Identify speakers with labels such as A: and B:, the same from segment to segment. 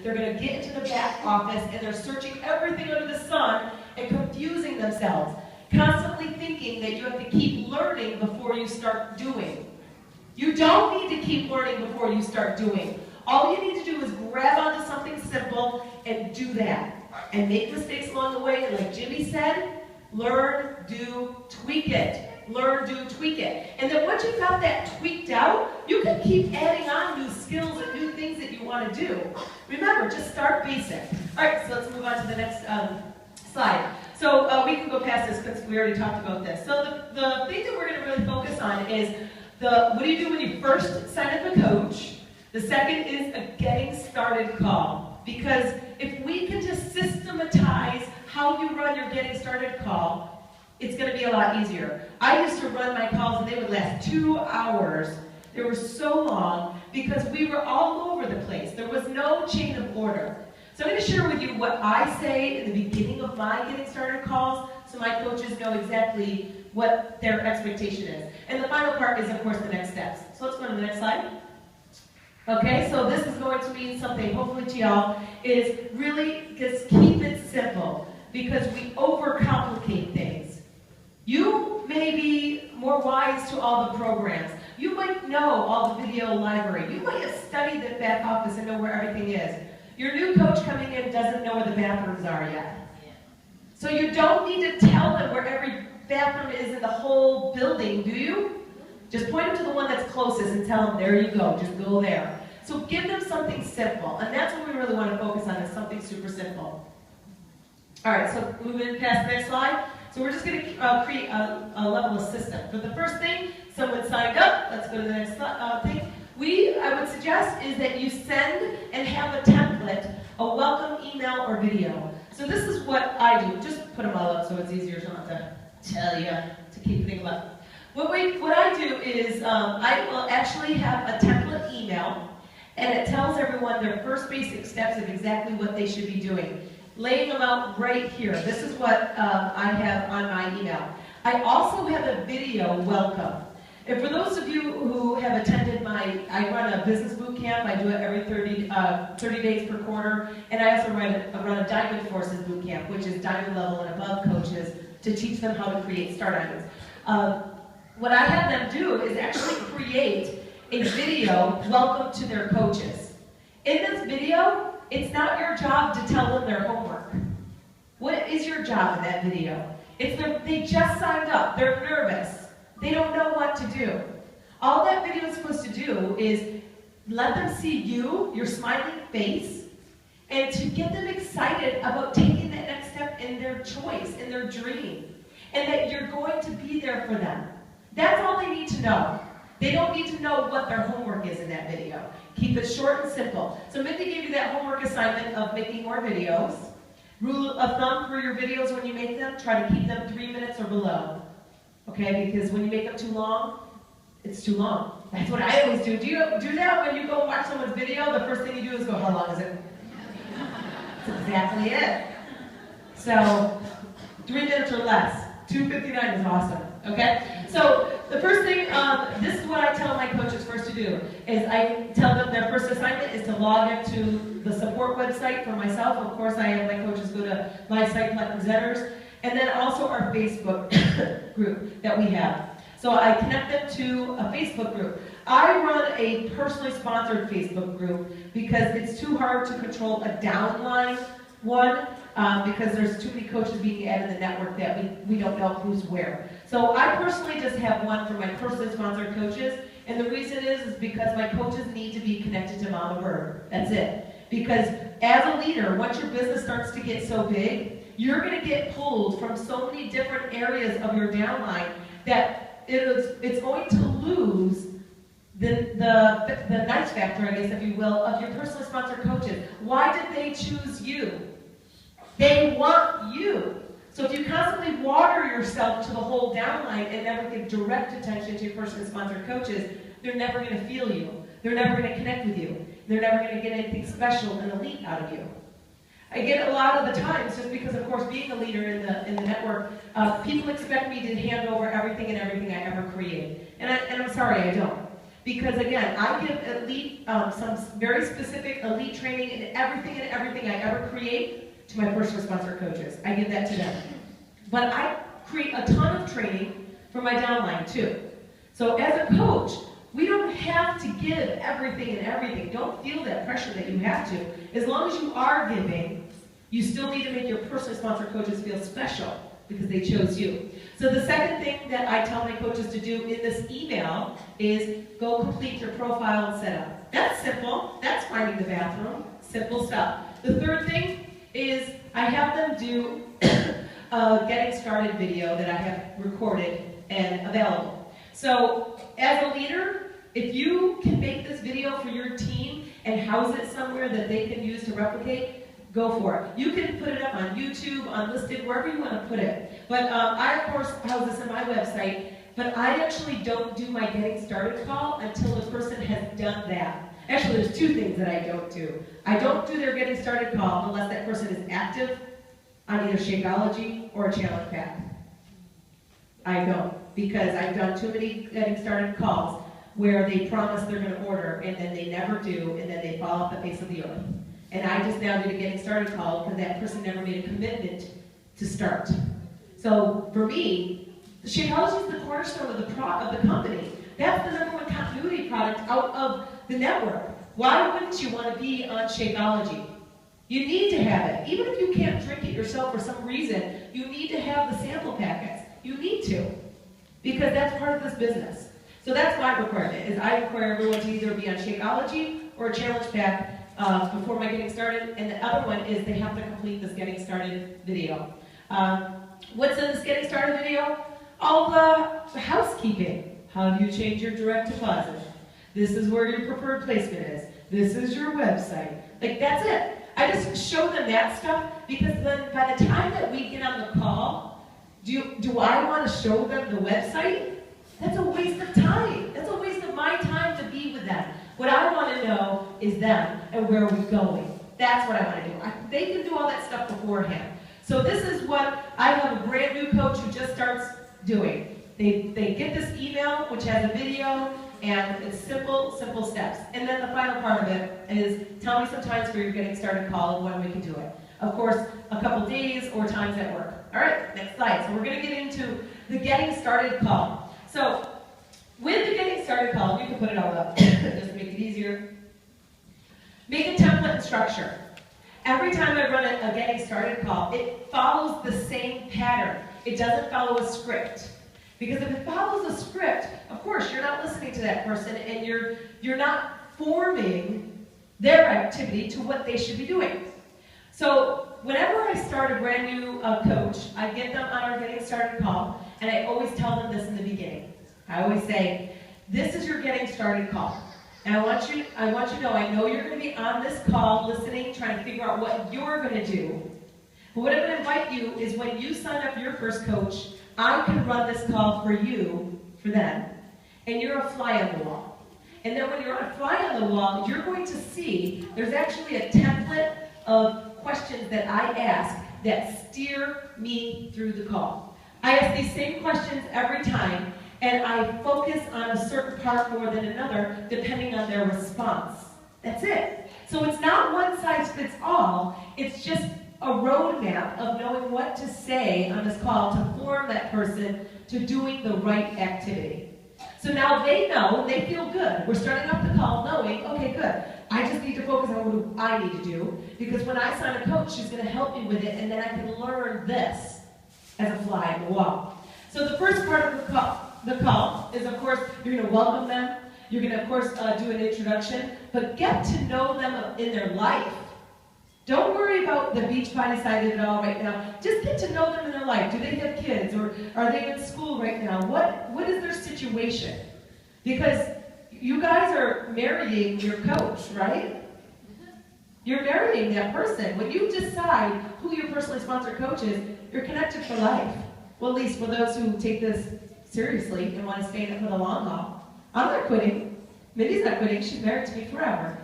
A: they're going to get into the back office and they're searching everything under the sun and confusing themselves, constantly thinking that you have to keep learning before you start doing. You don't need to keep learning before you start doing. All you need to do is grab onto something simple and do that. And make mistakes along the way, and like Jimmy said, learn, do, tweak it. Learn, do, tweak it. And then once you've got that tweaked out, you can keep adding on new skills and new things that you want to do. Remember, just start basic. All right, so let's move on to the next slide. So we can go past this because we already talked about this. So the thing that we're going to really focus on is what do you do when you first sign up a coach? The second is a getting started call. Because if we can just systematize how you run your getting started call, it's going to be a lot easier. I used to run my calls and they would last 2 hours. They were so long because we were all over the place. There was no chain of order. So I'm going to share with you what I say in the beginning of my getting started calls so my coaches know exactly what their expectation is. And the final part is, of course, the next steps. So let's go to the next slide. Okay, so this is going to mean something, hopefully to y'all, is really just keep it simple because we overcomplicate things. You may be more wise to all the programs. You might know all the video library. You might have studied the back office and know where everything is. Your new coach coming in doesn't know where the bathrooms are yet. So you don't need to tell them where every bathroom is in the whole building, do you? Just point them to the one that's closest and tell them, there you go, just go there. So give them something simple, and that's what we really want to focus on, is something super simple. All right, so moving past the next slide. So we're just going to create a level of system. For the first thing, someone signed up. Let's go to the next thing. I would suggest is that you send and have a template, a welcome email or video. So this is what I do. Just put them all up so it's easier so I don't have to tell you to keep things up. What I do is I will actually have a template email, and it tells everyone their first basic steps of exactly what they should be doing. Laying them out right here. This is what I have on my email. I also have a video welcome. And for those of you who have attended I run a business boot camp. I do it every 30 days per quarter. And I also run a Diamond Forces boot camp, which is diamond level and above coaches, to teach them how to create star diamonds. What I have them do is actually create a video welcome to their coaches. In this video, it's not your job to tell them their homework. What is your job in that video? They just signed up. They're nervous. They don't know what to do. All that video is supposed to do is let them see you, your smiling face, and to get them excited about taking that next step in their choice, in their dream, and that you're going to be there for them. That's all they need to know. They don't need to know what their homework is in that video. Keep it short and simple. So Mindy gave you that homework assignment of making more videos. Rule of thumb for your videos when you make them, try to keep them 3 minutes or below. Okay, because when you make them too long, it's too long. That's what I always do. Do you do that when you go watch someone's video? The first thing you do is go, how long is it? That's exactly it. So, 3 minutes or less. 2:59 is awesome. Okay? So, the first thing, this is what I tell my coaches first to do, is I tell them their first assignment is to log into the support website for myself. Of course, I have my coaches go to my site, Presenters, and then also our Facebook group that we have. So I connect them to a Facebook group. I run a personally sponsored Facebook group because it's too hard to control a downline one because there's too many coaches being added to the network that we don't know who's where. So I personally just have one for my personally sponsored coaches, and the reason is because my coaches need to be connected to Mama Bird. That's it. Because as a leader, once your business starts to get so big, you're going to get pulled from so many different areas of your downline that it's going to lose the nice factor, I guess, if you will, of your personally sponsored coaches. Why did they choose you? They want you. So if you constantly water yourself to the whole downline and never give direct attention to your personally sponsored coaches, they're never going to feel you. They're never going to connect with you. They're never going to get anything special and elite out of you. I get a lot of the times, just because, of course, being a leader in the network, people expect me to hand over everything and everything I ever create. And I'm sorry, I don't. Because again, I give elite, some very specific elite training in everything I ever create to my personal sponsor coaches. I give that to them. But I create a ton of training for my downline too. So as a coach, we don't have to give everything and everything. Don't feel that pressure that you have to. As long as you are giving, you still need to make your personal sponsor coaches feel special because they chose you. So the second thing that I tell my coaches to do in this email is go complete your profile and setup. That's simple. That's finding the bathroom. Simple stuff. The third thing is I have them do a getting started video that I have recorded and available. So as a leader, if you can make this video for your team and house it somewhere that they can use to replicate, go for it. You can put it up on YouTube, unlisted, wherever you want to put it. But I, of course, house this in my website, but I actually don't do my getting started call until the person has done that. Actually, there's two things that I don't do. I don't do their getting started call unless that person is active on either Shakeology or a challenge pack. I don't, because I've done too many getting started calls where they promise they're going to order and then they never do, and then they fall off the face of the earth. And I just now did a getting started call because that person never made a commitment to start. So for me, the Shakeology is the cornerstone of the company. That's the #1 continuity product out of the network. Why wouldn't you want to be on Shakeology? You need to have it. Even if you can't drink it yourself for some reason, you need to have the sample packets. You need to, because that's part of this business. So that's my requirement, is I require everyone to either be on Shakeology or a challenge pack before my getting started, and the other one is they have to complete this getting started video. What's in this getting started video? All the housekeeping. How do you change your direct deposit? This is where your preferred placement is. This is your website. Like, that's it. I just show them that stuff because then by the time that we get on the call, do I want to show them the website? That's a waste of time. That's a waste of my time to be with them. What I want to know is them and where are we going. That's what I want to do. They can do all that stuff beforehand. So this is what I have a brand new coach who just starts doing. They get this email, which has a video, and it's simple steps. And then the final part of it is tell me some times for your getting started call and when we can do it. Of course, a couple days or times at work. All right, next slide. So we're going to get into the getting started call. So with the getting started call, you can put it all up just to make it easier. Make a template and structure. Every time I run a getting started call, it follows the same pattern. It doesn't follow a script. Because if it follows a script, of course, you're not listening to that person and you're not forming their activity to what they should be doing. So whenever I start a brand new coach, I get them on our getting started call, and I always tell them this in the beginning. I always say, this is your getting started call. And I want you to know, I know you're going to be on this call listening, trying to figure out what you're going to do. But what I'm going to invite you is when you sign up your first coach, I can run this call for you, for them, and you're a fly on the wall. And then when you're a fly on the wall, you're going to see there's actually a template of questions that I ask that steer me through the call. I ask these same questions every time, and I focus on a certain part more than another, depending on their response. That's it. So it's not one size fits all, it's just a roadmap of knowing what to say on this call to form that person to doing the right activity. So now they know, they feel good. We're starting off the call knowing, okay, good. I just need to focus on what I need to do, because when I sign a coach, she's going to help me with it, and then I can learn this as a fly on the wall. So the first part of the call is, of course, you're going to welcome them. You're going to, of course, do an introduction, but get to know them in their life. Don't worry about the beach body side of it all right now. Just get to know them in their life. Do they have kids, or are they in school right now? What is their situation? Because you guys are marrying your coach, right? You're marrying that person. When you decide who your personally sponsored coach is, you're connected for life. Well, at least for those who take this seriously and want to stay in it for the long haul. I'm not quitting. Mindy's not quitting. She's married to me forever.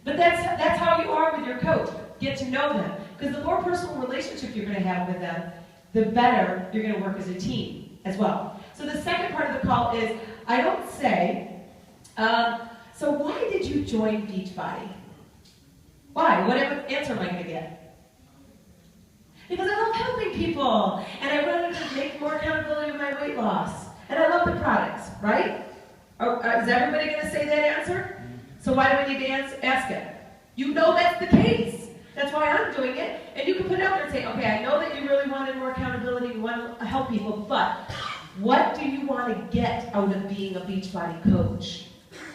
A: But that's how you are with your coach. Get to know them. Because the more personal relationship you're going to have with them, the better you're going to work as a team as well. So the second part of the call is I don't say, so why did you join Beachbody? Why? What answer am I going to get? Because I love helping people, and I wanted to make more accountability of my weight loss, and I love the products, right? Is everybody going to say that answer? So why do we need to ask it? You know that's the case. That's why I'm doing it. And you can put it out there and say, okay, I know that you really wanted more accountability, you want to help people, but what do you want to get out of being a Beachbody coach?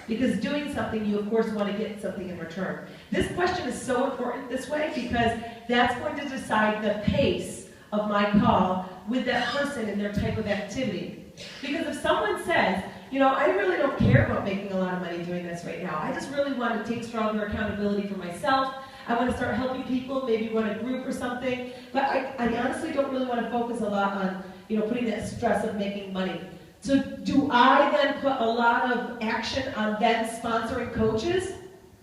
A: Because doing something, you of course want to get something in return. This question is so important this way because that's going to decide the pace of my call with that person and their type of activity. Because if someone says, you know, I really don't care about making a lot of money doing this right now. I just really want to take stronger accountability for myself. I want to start helping people, maybe run a group or something. But I honestly don't really want to focus a lot on, you know, putting that stress of making money. So do I then put a lot of action on them sponsoring coaches?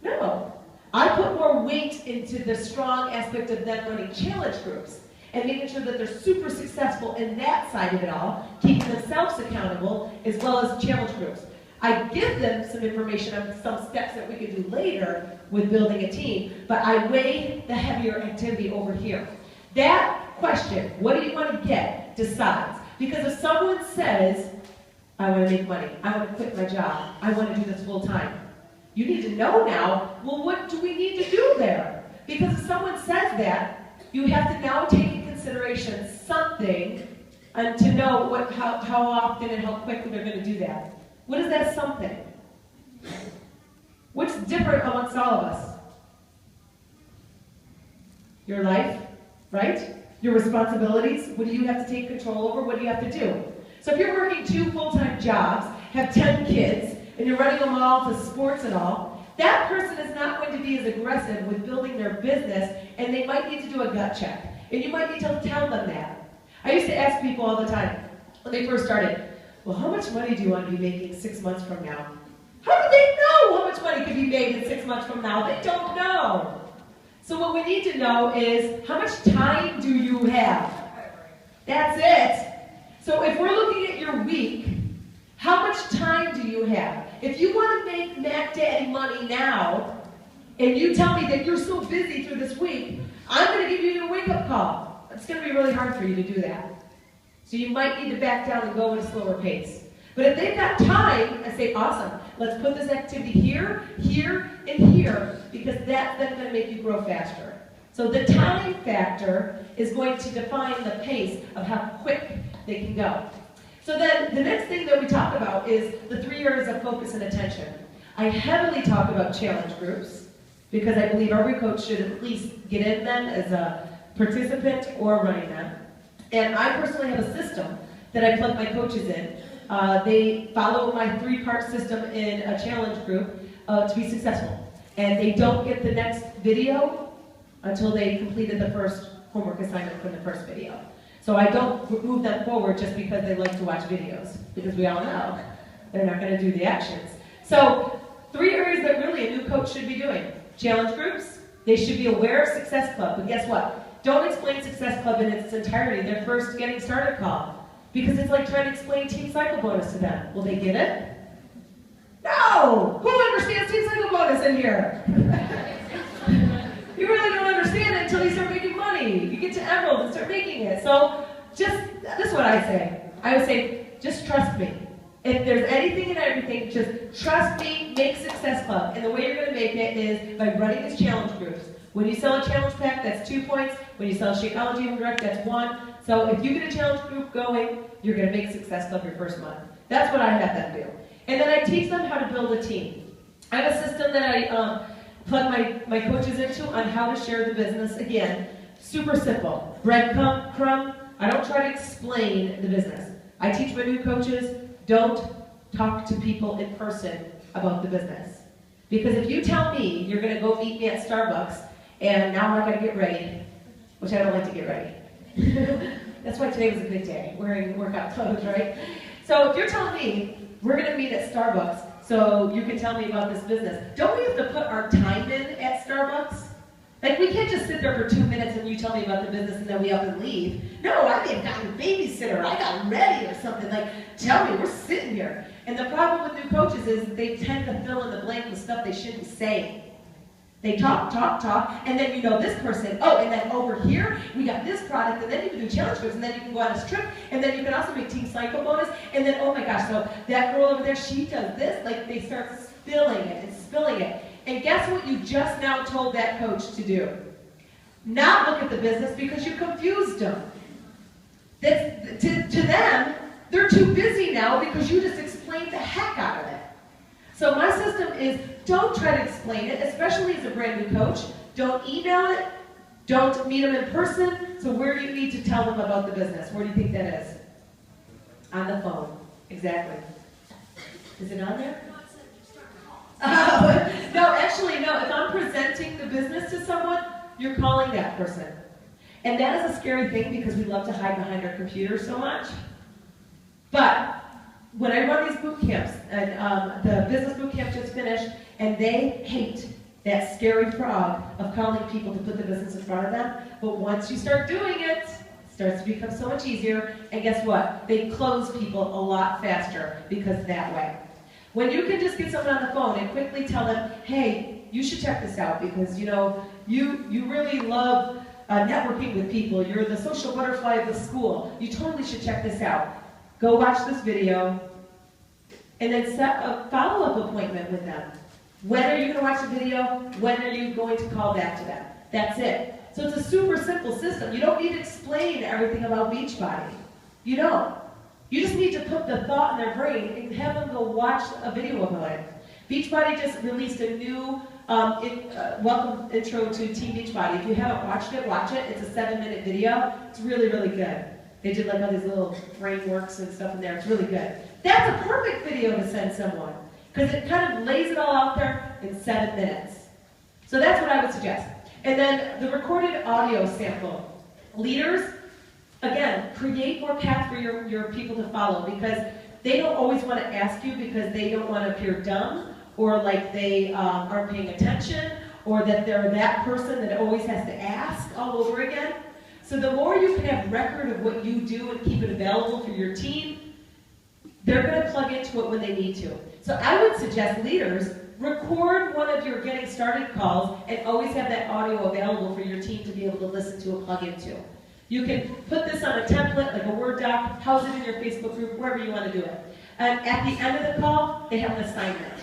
A: No. I put more weight into the strong aspect of them running challenge groups and making sure that they're super successful in that side of it all, keeping themselves accountable, as well as challenge groups. I give them some information on some steps that we can do later with building a team, but I weigh the heavier activity over here. That question, what do you want to get, decides. Because if someone says, I want to make money, I want to quit my job, I want to do this full time, you need to know now, well, what do we need to do there? Because if someone says that, you have to now take in consideration something and to know how often and how quickly they're going to do that. What is that something? What's different amongst all of us? Your life, right? Your responsibilities. What do you have to take control over? What do you have to do? So if you're working 2 full-time jobs, have 10 kids, and you're running them all to sports and all, that person is not going to be as aggressive with building their business, and they might need to do a gut check. And you might need to tell them that. I used to ask people all the time, when they first started, well, how much money do you want to be making 6 months from now? How do they know how much money could be made in 6 months from now? They don't know. So what we need to know is, how much time do you have? That's it. So if we're looking at your week, how much time do you have? If you want to make Mac Daddy money now, and you tell me that you're so busy through this week, I'm going to give you your wake-up call. It's going to be really hard for you to do that. So you might need to back down and go at a slower pace. But if they've got time, I say, awesome, let's put this activity here, here, and here, because that's then going to make you grow faster. So the time factor is going to define the pace of how quick they can go. So then the next thing that we talk about is the 3 areas of focus and attention. I heavily talk about challenge groups because I believe every coach should at least get in them as a participant or running them. And I personally have a system that I plug my coaches in. They follow my 3-part system in a challenge group to be successful. And they don't get the next video until they completed the first homework assignment from the first video. So I don't move them forward just because they like to watch videos, because we all know they're not going to do the actions. So 3 areas that really a new coach should be doing. Challenge groups, they should be aware of Success Club, but guess what? Don't explain Success Club in its entirety, their first getting started call, because it's like trying to explain Team Cycle Bonus to them. Will they get it? No! Who understands Team Cycle Bonus in here? You really don't understand it until you start making money. You get to Emerald and start making it. So this is what I say. I would say, just trust me. If there's anything and everything, just trust me, make Success Club. And the way you're going to make it is by running these challenge groups. When you sell a challenge pack, that's 2 points. When you sell Shakeology Home Direct, that's 1. So if you get a challenge group going, you're going to make Success Club your first month. That's what I have them do. And then I teach them how to build a team. I have a system that I plug my coaches into on how to share the business. Again, super simple. Breadcrumb. I don't try to explain the business. I teach my new coaches, don't talk to people in person about the business. Because if you tell me you're going to go meet me at Starbucks and now I got to get ready, which I don't like to get ready. That's why today was a good day, wearing workout clothes, right? So if you're telling me we're going to meet at Starbucks so you can tell me about this business, don't we have to put our time in at Starbucks? Like, we can't just sit there for 2 minutes and you tell me about the business and then we up and leave. No, I may have gotten a babysitter, I got ready or something. Like, tell me, we're sitting here. And the problem with new coaches is they tend to fill in the blank with stuff they shouldn't say. They talk, and then you know this person. Oh, and then over here, we got this product, and then you can do challenge groups, and then you can go on a trip, and then you can also make team cycle bonus, and then, oh my gosh, so that girl over there, she does this. Like, they start spilling it and spilling it. And guess what you just now told that coach to do? Not look at the business because you confused them. To them, they're too busy now because you just explained the heck out of it. So my system is, don't try to explain it, especially as a brand new coach. Don't email it. Don't meet them in person. So where do you need to tell them about the business? Where do you think that is? On the phone. Exactly. Is it on there? No, actually, no. If I'm presenting the business to someone, you're calling that person. And that is a scary thing because we love to hide behind our computers so much. But when I run these boot camps, and the business boot camp just finished, and they hate that scary frog of calling people to put the business in front of them. But once you start doing it, it starts to become so much easier. And guess what? They close people a lot faster because that way. When you can just get someone on the phone and quickly tell them, hey, you should check this out because you know you really love networking with people. You're the social butterfly of the school. You totally should check this out. Go watch this video, and then set a follow-up appointment with them. When are you going to watch the video? When are you going to call back to them? That's it. So it's a super simple system. You don't need to explain everything about Beachbody. You don't. You just need to put the thought in their brain and have them go watch a video about it. Beachbody just released a new welcome intro to Team Beachbody. If you haven't watched it, watch it. It's a 7-minute video. It's really, really good. They did like all these little frameworks and stuff in there. It's really good. That's a perfect video to send someone because it kind of lays it all out there in 7 minutes. So that's what I would suggest. And then the recorded audio sample. Leaders, again, create more paths for your people to follow because they don't always want to ask you because they don't want to appear dumb or like they aren't paying attention or that they're that person that always has to ask all over again. So the more you can have record of what you do and keep it available for your team, they're going to plug into it when they need to. So I would suggest leaders, record one of your getting started calls and always have that audio available for your team to be able to listen to and plug into. You can put this on a template, like a Word doc, house it in your Facebook group, wherever you want to do it. And at the end of the call, they have an assignment.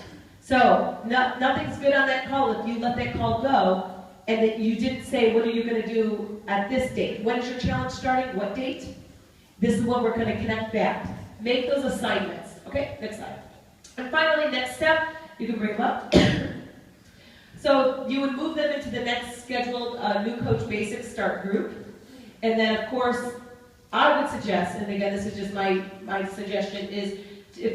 A: So nothing's good on that call if you let that call go and that you didn't say, what are you going to do at this date? When is your challenge starting? What date? This is when we're going to connect back. Make those assignments. Okay, next slide. And finally, next step, you can bring them up. So you would move them into the next scheduled New Coach Basics Start group. And then, of course, I would suggest, and again, this is just my suggestion, is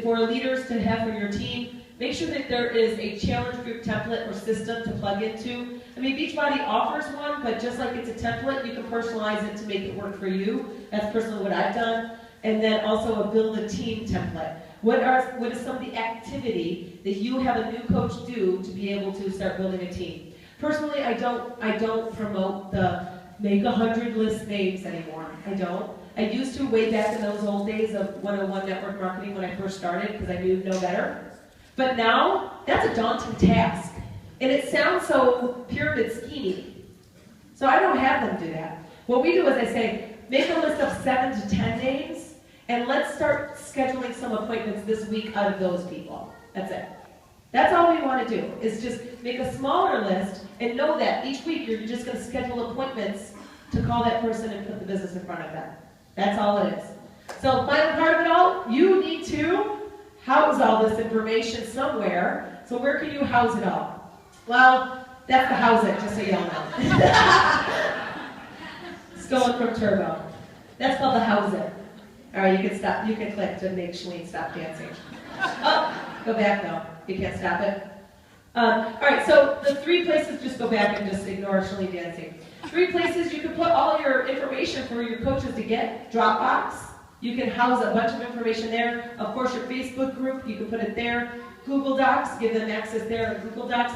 A: for leaders to have for your team, make sure that there is a challenge group template or system to plug into. I mean, Beachbody offers one, but just like it's a template, you can personalize it to make it work for you. That's personally what I've done. And then also a build a team template. What is some of the activity that you have a new coach do to be able to start building a team? Personally, I don't promote the make 100 list names anymore. I don't. I used to way back in those old days of 101 network marketing when I first started because I knew no better. But now, that's a daunting task. And it sounds so pyramid schemey. So I don't have them do that. What we do is I say, make a list of 7 to 10 names, and let's start scheduling some appointments this week out of those people. That's it. That's all we want to do, is just make a smaller list and know that each week you're just going to schedule appointments to call that person and put the business in front of them. That's all it is. So final part of it all, you need to house all this information somewhere. So where can you house it all? Well, that's the house it, just so y'all know. Stolen from Turbo. That's called the house it. All right, you can stop. You can click to make Shalene stop dancing. Oh, go back though. You can't stop it. All right, so the 3 places, just go back and just ignore Shalene dancing. 3 places you can put all your information for your coaches to get. Dropbox. You can house a bunch of information there. Of course, your Facebook group, you can put it there. Google Docs, give them access there to Google Docs.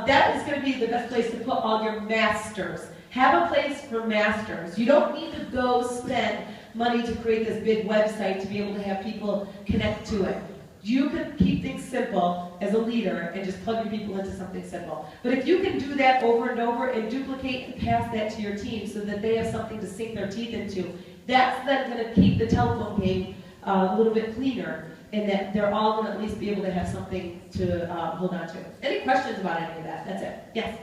A: that is going to be the best place to put all your masters. Have a place for masters. You don't need to go spend money to create this big website to be able to have people connect to it. You can keep things simple as a leader and just plug your people into something simple. But if you can do that over and over and duplicate and pass that to your team so that they have something to sink their teeth into, that's then going to keep the telephone game a little bit cleaner, and that they're all going to at least be able to have something to hold on to. Any questions about any of that? That's it. Yes?